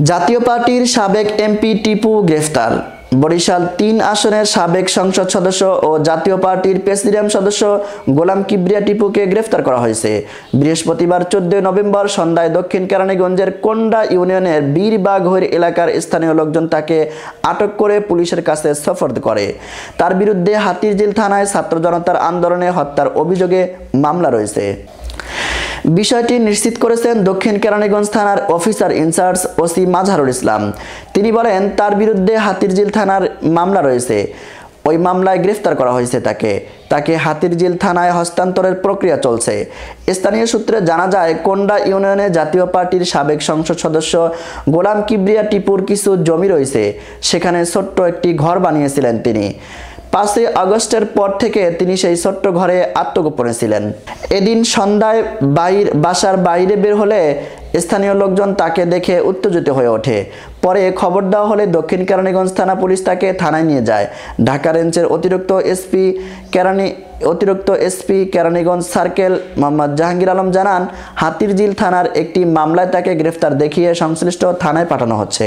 জাতীয় পার্টির সাবেক এমপি টিপু গ্রেফতার। বরিশাল ৩ আসনের সাবেক সংসদ সদস্য ও জাতীয় পার্টির প্রেসিডিয়াম সদস্য গোলাম কিবরিয়া টিপুকে গ্রেফতার করা হয়েছে। বৃহস্পতিবার ১৪ নভেম্বর সন্ধ্যায় দক্ষিণ কেরানীগঞ্জের কোন্ডা ইউনিয়নের বীরবাঘৈর এলাকার স্থানীয় লোকজন তাকে আটক করে পুলিশের কাছে সোপর্দ করে। তার বিরুদ্ধে হাতিরঝিল থানায় ছাত্র জনতার আন্দোলনে হত্যার অভিযোগে মামলা রয়েছে। বিষয়টি নিশ্চিত করেছেন দক্ষিণ কেরানীগঞ্জ থানার officer in charge OC Mazharul Islam. তিনি বলেন, তার বিরুদ্ধে হাতিরঝিল থানার মামলা রয়েছে, ওই মামলায় গ্রেফতার করা হয়েছে। তাকে হাতিরঝিল থানায় হস্তান্তরের প্রক্রিয়া চলছে। স্থানীয় সূত্রে জানা যায়, কোন্ডা ইউনিয়নে জাতীয় পার্টির সাবেক সংসদ সদস্য গোলাম কিবরিয়া টিপুর কিছু জমি রয়েছে, সেখানে ছোট্ট একটি ঘর বানিয়েছিলেন তিনি। ৫ই আগস্টের পর থেকে তিনি সেই ছোট্ট ঘরে আত্মগোপনে ছিলেন। এদিন সন্ধ্যায় বাসার বাইরে বের হলে স্থানীয় লোকজন তাকে দেখে উত্তেজিত হয়ে ওঠে। পরে খবর দেওয়া হলে দক্ষিণ কেরানীগঞ্জ থানা পুলিশ তাকে থানায় নিয়ে যায়। ঢাকা রেঞ্জের অতিরিক্ত এসপি কেরানীগঞ্জ সার্কেল মোহাম্মদ জাহাঙ্গীর আলম জানান, হাতিরঝিল থানার একটি মামলায় তাকে গ্রেফতার দেখিয়ে সংশ্লিষ্ট থানায় পাঠানো হচ্ছে।